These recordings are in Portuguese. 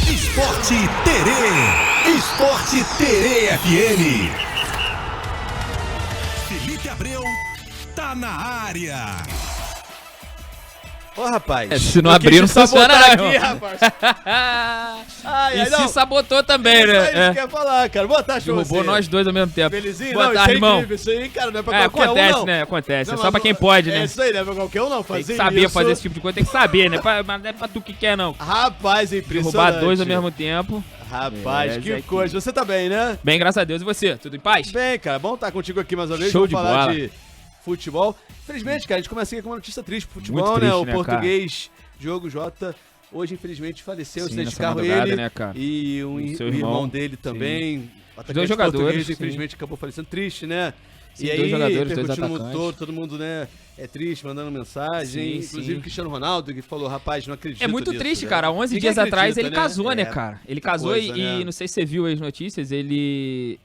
Esporte Terê. Esporte Terê FM. Felipe Abreu tá na área. Ô, rapaz. Se não abrir, não funciona não, aqui, rapaz. E se sabotou também, né? É isso que eu ia falar, cara. Boa tarde, Derrubou nós dois ao mesmo tempo. Felizinho? Boa Não, tarde, isso é irmão. incrível. Isso aí, cara, não é pra qualquer Acontece, um, não. né? Acontece. Não, É só pra quem pode, né? É isso aí, não é pra qualquer um, não. Tem Fazer que saber isso. fazer esse tipo de coisa, tem que saber, né? Mas não é pra tu que quer, não. Rapaz, é impressionante. Derrubar dois ao mesmo tempo. Rapaz, que Zé, coisa. Você tá bem, né? Bem, graças a Deus. E você? Tudo em paz? Bem, cara. Bom estar contigo aqui mais uma vez. Show Vamos de falar bola. de futebol. Infelizmente, cara, a gente começa aqui com uma notícia triste pro futebol, Muito né? triste, O né, português Diogo Jota hoje, infelizmente, faleceu. Sim, Acidente de nessa carro madrugada, ele né, cara? e o seu irmão irmão dele também. O atacante dois jogadores, português, sim. infelizmente, acabou falecendo. Triste, né? Sim, E aí, dois jogadores, dois repercutiu no mundo atacantes. todo mundo, né, é triste, mandando mensagem. Sim, Inclusive sim. o Cristiano Ronaldo, que falou, rapaz, não acredito É muito nisso, triste, né? cara. 11 Ninguém dias atrás ele acredita, casou, né, É. cara? Ele casou coisa, e né? não sei se você viu aí as notícias, ele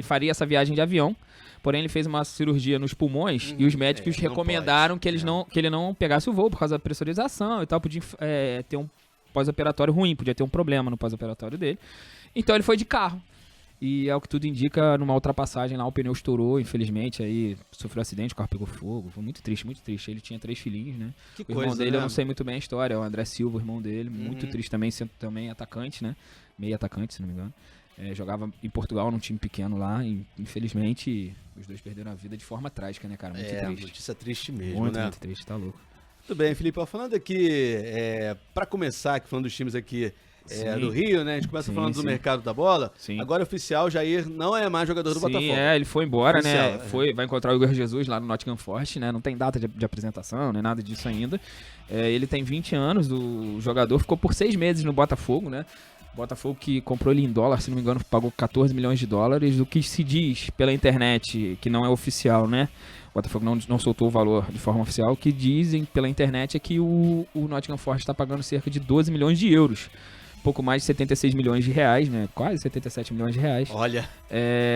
faria essa viagem de avião, porém ele fez uma cirurgia nos pulmões e os médicos não recomendaram pode, que ele não pegasse o voo por causa da pressurização e tal, podia ter um pós-operatório ruim, podia ter um problema no pós-operatório dele. Então ele foi de carro. E ao que tudo indica, numa ultrapassagem lá, o pneu estourou, infelizmente, aí sofreu acidente, o carro pegou fogo. Foi muito triste, muito triste. Ele tinha 3 filhinhos, né? Que O irmão coisa, dele, né? eu não sei muito bem a história, é o André Silva, o irmão dele, muito triste também, sendo também atacante, né? Meio atacante, se não me engano. Jogava em Portugal, num time pequeno lá, e infelizmente os dois perderam a vida de forma trágica, né, cara? Muito triste. Notícia triste mesmo, Muito, né? muito triste, tá louco. Muito bem, Felipe, falando aqui, pra começar, aqui, falando dos times aqui Sim. do Rio, né? A gente começa Sim, falando do sim. mercado da bola. Sim. Agora, oficial, Jair não é mais jogador do Sim, Botafogo. ele foi embora, né? Oficial, Vai encontrar o Igor Jesus lá no Nottingham Forest, né? Não tem data de apresentação, nem nada disso ainda. Ele tem 20 anos, o jogador ficou por 6 meses no Botafogo, né? Botafogo que comprou ele em dólar, se não me engano, pagou 14 milhões de dólares. O que se diz pela internet, que não é oficial, né? O Botafogo não soltou o valor de forma oficial. O que dizem pela internet é que o Nottingham Forest está pagando cerca de 12 milhões de euros. Pouco mais de 76 milhões de reais, né? Quase 77 milhões de reais. Olha,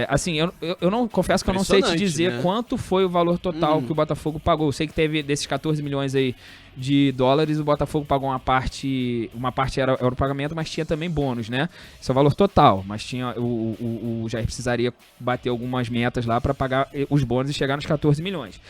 Assim, eu não confesso que eu não sei te Impressionante, dizer né? quanto foi o valor total que o Botafogo pagou. Eu sei que teve desses 14 milhões aí de dólares, o Botafogo pagou uma parte era o pagamento, mas tinha também bônus, né? Esse é o valor total, mas tinha o Jair precisaria bater algumas metas lá para pagar os bônus e chegar nos 14 milhões.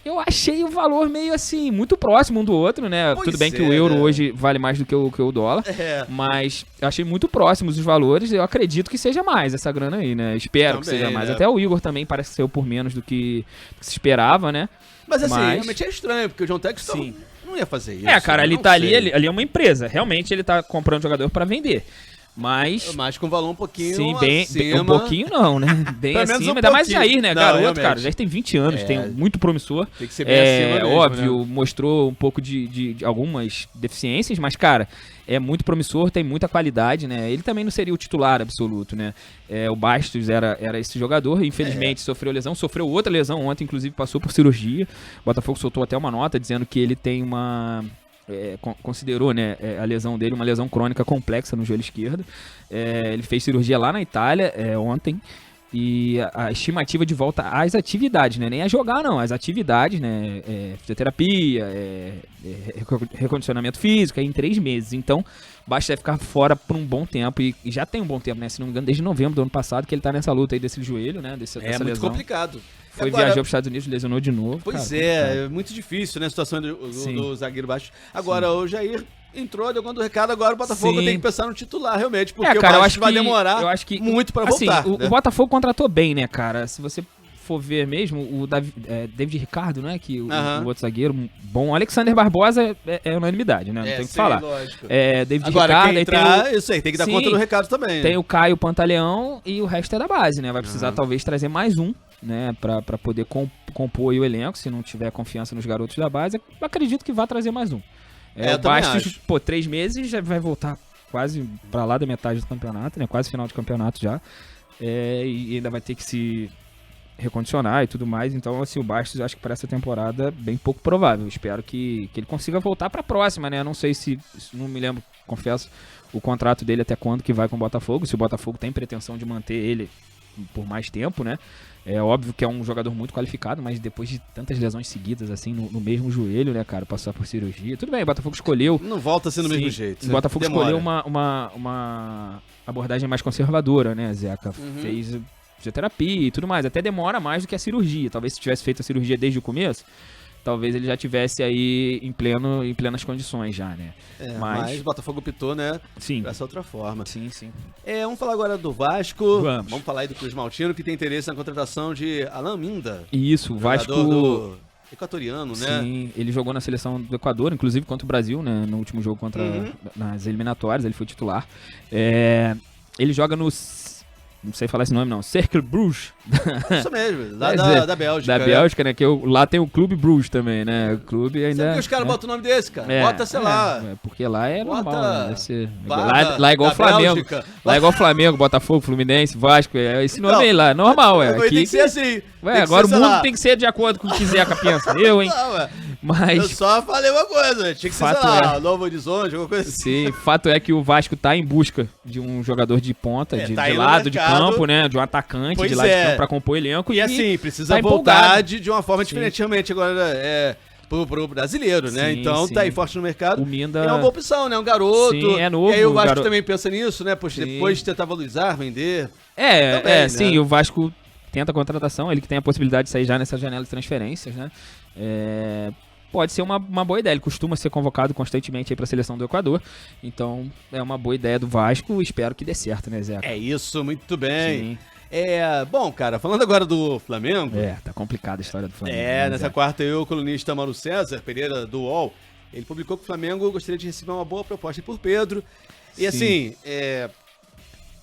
Eu achei o valor meio assim, muito próximo um do outro, né? Pois Tudo bem que é, o euro né? hoje vale mais do que o dólar, mas eu achei muito próximos os valores. Eu acredito que seja mais essa grana aí, né? Espero que Também, seja mais. né? Até o Igor também parece que saiu por menos do que se esperava, né? mas assim, Mas- realmente é estranho, porque o John Texton Sim. não ia fazer isso. Cara, ele não tá sei. ali é uma empresa. Realmente ele tá comprando jogador pra vender. Mas Mas com valor um pouquinho sim, bem acima. um pouquinho não, né? Bem Pelo menos acima, um ainda mais pouquinho. Jair, né? Não, Garoto, realmente. cara. Jair tem 20 anos, tem muito promissor. Tem que ser bem acima mesmo, óbvio, né? mostrou um pouco de algumas deficiências, mas, cara, é muito promissor, tem muita qualidade, né? Ele também não seria o titular absoluto, né? O Bastos era esse jogador, infelizmente sofreu outra lesão ontem, inclusive passou por cirurgia. O Botafogo soltou até uma nota dizendo que ele tem considerou, né, a lesão dele uma lesão crônica complexa no joelho esquerdo. Ele fez cirurgia lá na Itália ontem. E a estimativa de volta às atividades, né? Nem a jogar, não. As atividades, né? Fisioterapia, recondicionamento físico, em 3 meses. Então, basta ficar fora por um bom tempo. E já tem um bom tempo, né? Se não me engano, desde novembro do ano passado, que ele tá nessa luta aí desse joelho, né? Dessa muito lesão. complicado. Viajou para os Estados Unidos, lesionou de novo. Pois cara, é muito difícil, né? A situação do zagueiro baixo. Agora, o Jair entrou, deu conta do recado, agora o Botafogo Sim. tem que pensar no titular, realmente, porque o cara, eu Bastos acho vai que demorar eu acho que, muito pra assim, voltar. O né? Botafogo contratou bem, né, cara? Se você for ver mesmo, o David Ricardo, né, que o outro zagueiro bom, o Alexander Barbosa é unanimidade, né? Não tem o que falar. Lógico. David Agora, Ricardo, quem aí entrar, isso aí, tem que dar Sim, conta do recado também. tem o Caio Pantaleão e o resto é da base, né? Vai precisar talvez trazer mais um, né, pra poder compor aí o elenco, se não tiver confiança nos garotos da base. Eu acredito que vai trazer mais um. eu O também Bastos, acho. 3 meses já vai voltar quase pra lá da metade do campeonato, né? Quase final de campeonato já. E ainda vai ter que se recondicionar e tudo mais. Então, assim, o Bastos, eu acho que para essa temporada, bem pouco provável. Espero que ele consiga voltar pra próxima, né? Eu não sei se não me lembro, confesso, o contrato dele até quando que vai com o Botafogo. Se o Botafogo tem pretensão de manter ele por mais tempo, né? É óbvio que é um jogador muito qualificado, mas depois de tantas lesões seguidas, assim, no mesmo joelho, né, cara, passar por cirurgia. Tudo bem, o Botafogo escolheu... Não volta assim do mesmo jeito. O Botafogo escolheu uma abordagem mais conservadora, né, Zeca? Fez fisioterapia e tudo mais. Até demora mais do que a cirurgia. Talvez se tivesse feito a cirurgia desde o começo, talvez ele já tivesse aí em plenas condições já, né? Mas o Botafogo optou, né? Sim. Dessa outra forma. Sim, sim. Vamos falar agora do Vasco. Vamos falar aí do Cruz Maltino, que tem interesse na contratação de Alan Minda. Isso, o Vasco... do equatoriano, né? Sim, ele jogou na seleção do Equador, inclusive contra o Brasil, né? No último jogo nas eliminatórias, ele foi titular. Ele joga no... Não sei falar esse nome, não. Cercle Bruges. Isso mesmo, lá da Bélgica. Da Bélgica, né? Que lá tem o Clube Bruges também, né? O clube ainda... Sabe que os caras botam o nome desse, cara? Bota, sei lá. Porque lá é normal, né? Deve ser... Lá é igual o Flamengo. Bélgica. Lá é igual Flamengo, Botafogo, Fluminense, Vasco. Esse nome aí lá, normal, Aqui tem que ser assim. Agora o mundo tem que ser de acordo com o que Zeca pensa. Eu, hein? Mas... Eu só falei uma coisa, tinha que ser, sei lá, Novo Horizonte, alguma coisa assim. Sim, fato é que o Vasco tá em busca de um jogador de ponta, de lado de campo, né? De um atacante de lado de campo pra compor elenco. E assim, precisa voltar de uma forma diferente, realmente, agora pro brasileiro, né? Sim, então sim. tá aí forte no mercado. O Minda... É uma boa opção, né? Um garoto. Sim, é novo. E aí o Vasco também pensa nisso, né? Poxa, Sim. depois de tentar valorizar, vender. Sim, o Vasco tenta a contratação, ele que tem a possibilidade de sair já nessa janela de transferências, né? Pode ser uma boa ideia, ele costuma ser convocado constantemente aí pra seleção do Equador, então é uma boa ideia do Vasco, espero que dê certo, né, Zeca? É isso, muito bem. Sim. Bom, cara, falando agora do Flamengo. Tá complicada a história do Flamengo. Nessa quarta o colunista Mauro César Pereira, do UOL, ele publicou que o Flamengo gostaria de receber uma boa proposta por Pedro. E assim,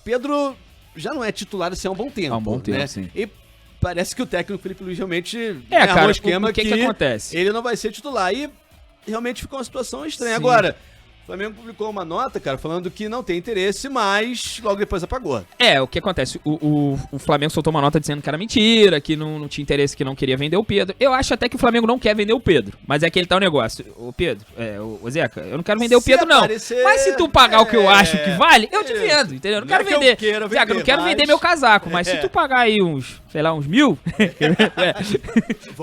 Pedro já não é titular assim há um bom tempo. Há um bom tempo, né? sim. E parece que o técnico Felipe Luiz realmente cara, um esquema o que acontece? Ele não vai ser titular. E realmente ficou uma situação estranha. Sim. Agora, o Flamengo publicou uma nota, cara, falando que não tem interesse, mas logo depois apagou. O que acontece? O Flamengo soltou uma nota dizendo que era mentira, que não tinha interesse, que não queria vender o Pedro. Eu acho até que o Flamengo não quer vender o Pedro, mas é que ele tá o negócio. O Pedro, o Zeca, eu não quero vender o Pedro, não. Mas se tu pagar o que eu acho que vale, eu te vendo, entendeu? Eu não quero vender. Zeca, eu não quero vender meu casaco, mas se tu pagar aí uns 1.000...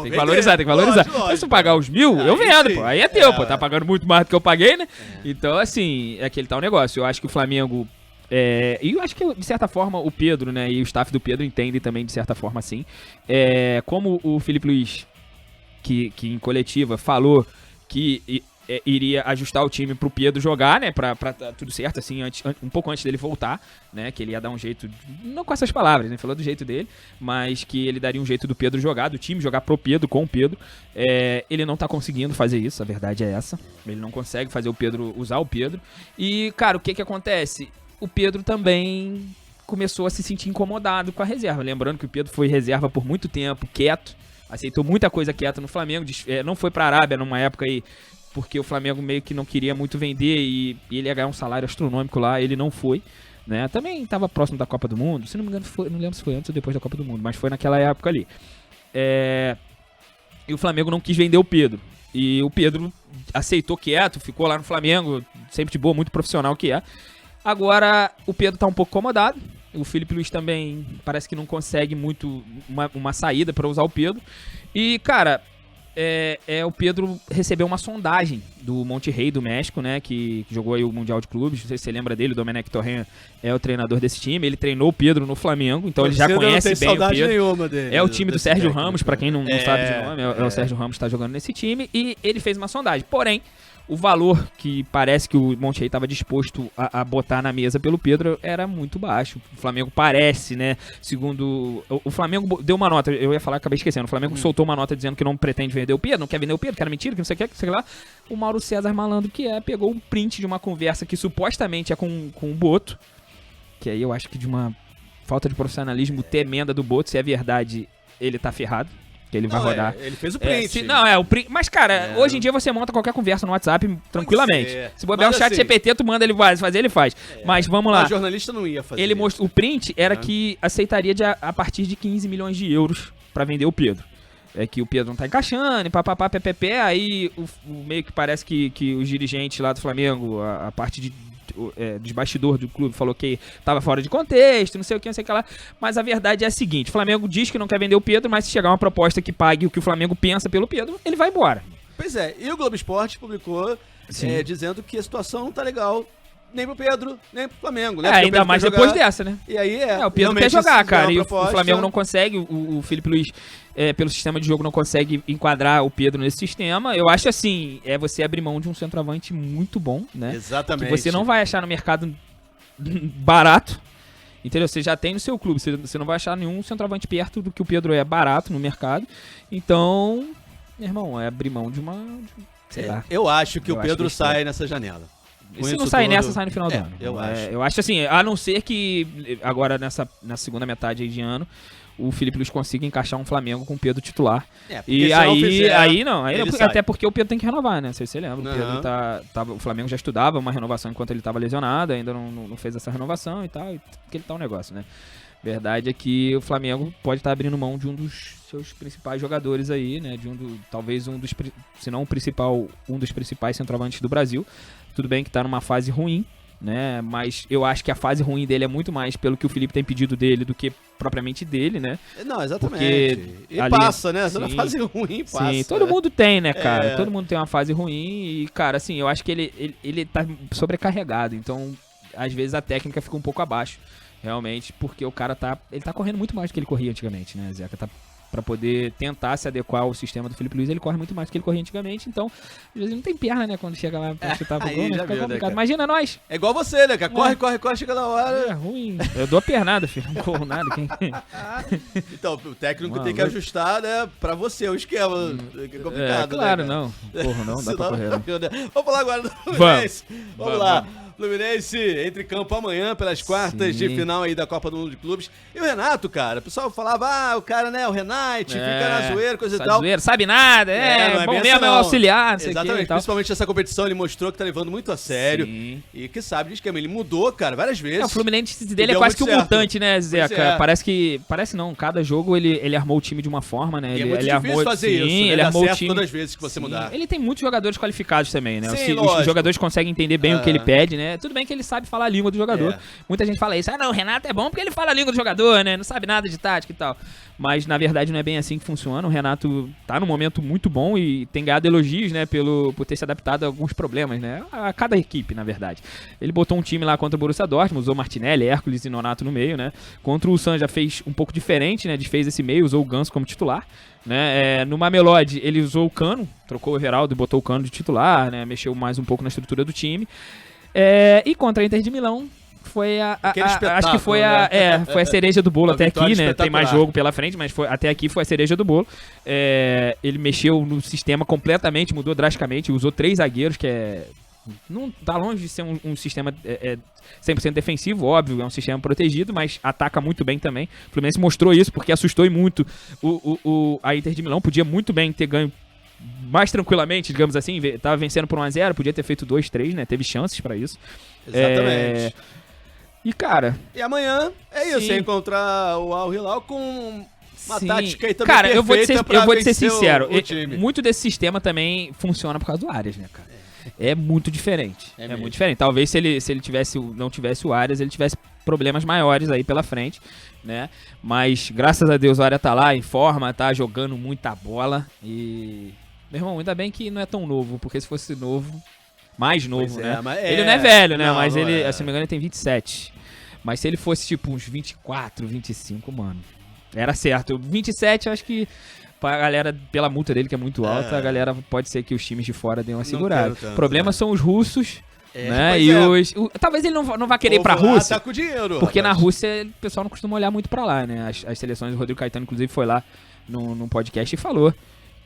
tem que valorizar. Lógico. Mas se tu pagar uns 1.000, eu vendo, pô. Aí é teu, pô. Tá pagando muito mais do que eu paguei, né? Então, assim, é que ele tá o negócio. Eu acho que o Flamengo... e eu acho que, de certa forma, o Pedro, né? E o staff do Pedro entendem também, de certa forma, assim. Como o Felipe Luiz, que em coletiva, falou que iria ajustar o time pro Pedro jogar, né? Pra tudo certo, assim, um pouco antes dele voltar, né? Que ele ia dar um jeito... Não com essas palavras, né? Falou do jeito dele, mas que ele daria um jeito do Pedro jogar, do time jogar pro Pedro, com o Pedro. Ele não tá conseguindo fazer isso, a verdade é essa. Ele não consegue fazer o Pedro usar o Pedro. E, cara, o que acontece? O Pedro também começou a se sentir incomodado com a reserva. Lembrando que o Pedro foi reserva por muito tempo, quieto. Aceitou muita coisa quieto no Flamengo. Não foi pra Arábia numa época aí, porque o Flamengo meio que não queria muito vender e ele ia ganhar um salário astronômico lá. Ele não foi, né? Também estava próximo da Copa do Mundo. Se não me engano, não lembro se foi antes ou depois da Copa do Mundo, mas foi naquela época ali. E o Flamengo não quis vender o Pedro. E o Pedro aceitou quieto, ficou lá no Flamengo, sempre de boa, muito profissional que é. Agora o Pedro tá um pouco incomodado. O Felipe Luiz também parece que não consegue muito uma saída para usar o Pedro. E, cara, o Pedro recebeu uma sondagem do Monterrey do México, né, que jogou aí o Mundial de Clubes. Não sei se você lembra dele, o Domenech Torren é o treinador desse time. Ele treinou o Pedro no Flamengo, então ele já conhece bem o Pedro. Dele, é o time do Sérgio Ramos, pra quem não sabe de nome, é o Sérgio Ramos que tá jogando nesse time, e ele fez uma sondagem. Porém, o valor que parece que o Monterrey estava disposto a botar na mesa pelo Pedro era muito baixo. O Flamengo parece, né? Segundo... O Flamengo deu uma nota, eu ia falar, acabei esquecendo. O Flamengo soltou uma nota dizendo que não pretende vender o Pedro, não quer vender o Pedro, que era mentira, que não sei o que, sei lá. O Mauro César malandro pegou um print de uma conversa que supostamente é com o Boto, que aí eu acho que de uma falta de profissionalismo tremenda do Boto. Se é verdade, ele tá ferrado. Ele vai rodar. Ele fez o print. O print. Mas, cara, hoje em dia você monta qualquer conversa no WhatsApp tranquilamente. Se bobear o chat assim, GPT, tu manda ele fazer, ele faz. Mas vamos lá. O jornalista não ia fazer. Ele mostrou. O print era que aceitaria a partir de 15 milhões de euros pra vender o Pedro. É que o Pedro não tá encaixando, papapá, ppp. Aí meio que parece que os dirigentes lá do Flamengo, a parte de desbastidor do clube falou que tava fora de contexto, não sei o que lá. Mas a verdade é a seguinte, o Flamengo diz que não quer vender o Pedro, mas se chegar uma proposta que pague o que o Flamengo pensa pelo Pedro, ele vai embora. Pois é, e o Globo Esporte publicou dizendo que a situação não tá legal nem pro Pedro, nem pro Flamengo. Né? Ainda mais depois dessa, né? E aí o Pedro quer jogar, cara, e o Flamengo não consegue, o Felipe Luiz, pelo sistema de jogo, não consegue enquadrar o Pedro nesse sistema. Eu acho assim, você abrir mão de um centroavante muito bom, né? Exatamente. Que você não vai achar no mercado barato, entendeu? Você já tem no seu clube, você não vai achar nenhum centroavante perto do que o Pedro é barato no mercado. Então, meu irmão, é abrir mão de uma... sei lá. Eu acho que o Pedro sai nessa janela. E se não sair nessa, sai no final do ano. Eu acho assim, a não ser que agora na segunda metade aí de ano o Felipe Luiz consiga encaixar um Flamengo com o Pedro titular. E aí não, até porque o Pedro tem que renovar, né? Você lembra, o Pedro o Flamengo já estudava uma renovação enquanto ele estava lesionado, ainda não fez essa renovação e tal, porque ele tá um negócio, né? Verdade é que o Flamengo pode estar abrindo mão de um dos seus principais jogadores aí, né? Talvez se não o principal, um dos principais centroavantes do Brasil. Tudo bem que tá numa fase ruim, né? Mas eu acho que a fase ruim dele é muito mais pelo que o Felipe tem pedido dele do que propriamente dele, né? Não, exatamente. Porque ali, passa, né? Na fase ruim passa. Sim, todo mundo tem, né, cara? Todo mundo tem uma fase ruim e, cara, assim, eu acho que ele tá sobrecarregado. Então, às vezes a técnica fica um pouco abaixo, realmente, porque o cara tá correndo muito mais do que ele corria antigamente, né, Zeca? Pra poder tentar se adequar ao sistema do Felipe Luiz, ele corre muito mais do que ele corria antigamente, então, às vezes não tem perna, né, quando chega lá pra chutar pro gol, né, fica complicado. Imagina nós! É igual você, né, cara? Corre, chega na hora. É ruim. Eu dou a pernada, filho, não corro nada. Então, o técnico tem que ajustar, né, pra você o esquema, que é complicado, claro, né, não. Corro não, dá pra correr. Vamos falar agora do Fluminense. Vamos lá. Fluminense entra em campo amanhã pelas quartas de final aí da Copa do Mundo de Clubes. E o Renato, cara, o pessoal falava, o cara, né, o Renate, fica na zoeira, coisa e tal. Zoeira, sabe nada, não é bom mesmo, assim, é auxiliar, não sei o que. Exatamente, principalmente essa competição ele mostrou que tá levando muito a sério. Sim. E que sabe de esquema, ele mudou, cara, várias vezes. O Fluminense dele é quase que um mutante, né, Zeca? Parece não, cada jogo ele armou o time de uma forma, né? Ele armou fazer isso, né? Ele armou o time todas as vezes que você mudar. Ele tem muitos jogadores qualificados também, né? Sim, os jogadores conseguem entender bem o que ele pede, né? Tudo bem que ele sabe falar a língua do jogador. Muita gente fala isso. Não, o Renato é bom porque ele fala a língua do jogador, né? Não sabe nada de tática e tal. Mas, na verdade, não é bem assim que funciona. O Renato tá num momento muito bom e tem ganhado elogios, né? Por ter se adaptado a alguns problemas, né? A cada equipe, na verdade. Ele botou um time lá contra o Borussia Dortmund, usou Martinelli, Hércules e Nonato no meio, né? Contra o San já fez um pouco diferente, né? Desfez esse meio, usou o Ganso como titular. Né? No Mamelodi ele usou o Cano, trocou o Everaldo e botou o Cano de titular, né? Mexeu mais um pouco na estrutura do time. E contra a Inter de Milão foi acho que foi foi a cereja do bolo até aqui, né? Tem mais jogo pela frente, mas até aqui foi a cereja do bolo. Ele mexeu no sistema completamente, mudou drasticamente, usou 3 zagueiros, que não tá longe de ser um sistema 100% defensivo, óbvio, é um sistema protegido, mas ataca muito bem também. O Fluminense mostrou isso porque assustou muito a Inter de Milão, podia muito bem ter ganho mais tranquilamente, digamos assim, tava vencendo por 1-0, podia ter feito 2-3, né? Teve chances pra isso. Exatamente. E, cara... E amanhã é isso, é encontrar o Al Hilal com uma tática aí também cara, eu vou te ser sincero, time. Muito desse sistema também funciona por causa do Arias, né, cara? É muito diferente. É muito diferente. Talvez se ele não tivesse o Arias, ele tivesse problemas maiores aí pela frente, né? Mas, graças a Deus, o Arias tá lá em forma, tá jogando muita bola e... Meu irmão, ainda bem que não é tão novo, porque se fosse novo, mais novo, né? Ele não é velho, né? Mas ele, se não me engano, ele tem 27. Mas se ele fosse, tipo, uns 24, 25, mano, era certo. 27, eu acho que pra galera, pela multa dele, que é muito alta, a galera pode ser que os times de fora dêem uma segurada. O problema são os russos, né? E talvez ele não vá querer ir pra Rússia. Tá com dinheiro, porque na Rússia o pessoal não costuma olhar muito pra lá, né? As seleções, o Rodrigo Caetano, inclusive, foi lá num podcast e falou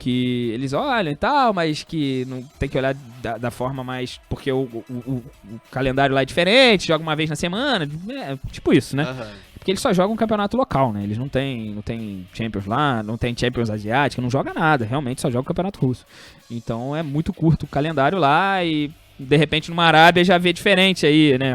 que eles olham e tal, mas que não tem que olhar da forma mais... Porque o calendário lá é diferente, joga uma vez na semana, tipo isso, né? Porque eles só jogam um campeonato local, né? Eles não tem Champions lá, não tem Champions Asiática, não joga nada, realmente só joga o campeonato russo. Então é muito curto o calendário lá e... De repente, numa Arábia já vê diferente aí, né?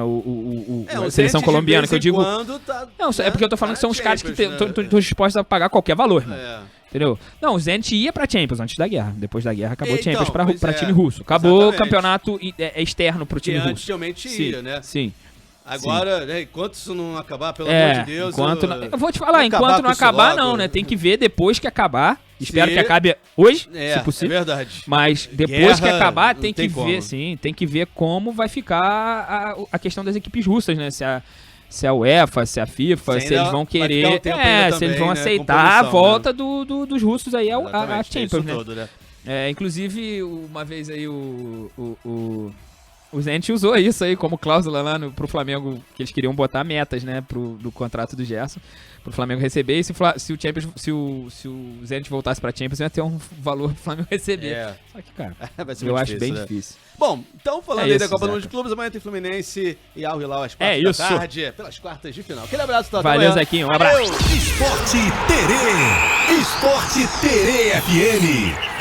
A seleção colombiana, que eu digo... Tá, não, é porque eu tô falando que são os caras que estão dispostos a pagar qualquer valor, né? Entendeu? Não, o Zenit ia pra Champions antes da guerra. Depois da guerra acabou Então, Champions pra pois é. time russo. Acabou o Exatamente. campeonato externo pro Que time antes russo. realmente Sim, ia, né? Sim. Agora, né, enquanto isso não acabar, pelo amor de Deus... Eu vou te falar, enquanto não com isso acabar logo. não, né? Tem que ver depois que acabar. Espero Se- que acabe hoje, É, se possível. é verdade. Mas depois que Guerra, acabar, não tem que tem ver, como. sim, tem que ver como vai ficar a questão das equipes russas, né? Se a UEFA, se a FIFA, Se se ainda eles vão vai ficar querer. um tempo ainda Se eles também, vão né, aceitar com a punição, volta dos russos aí a Exatamente, tem Champions, isso né? tudo, né? Inclusive, uma vez aí o Zenit usou isso aí como cláusula lá pro Flamengo, que eles queriam botar metas, né, do contrato do Gerson, pro Flamengo receber, e se o Zenit voltasse pra Champions, ia ter um valor pro Flamengo receber. É. Só que, cara, Vai ser eu muito acho bem né? difícil. Bom, então falando É aí isso, da Copa do Mundo Zeca. de Clubes, amanhã tem Fluminense e Al Hilal às 4 É da isso. tarde, pelas quartas de final. Aquele abraço, Tata. Valeu, Amanhã. Zequinho, um abraço. Esporte Terê. Esporte Terê FM.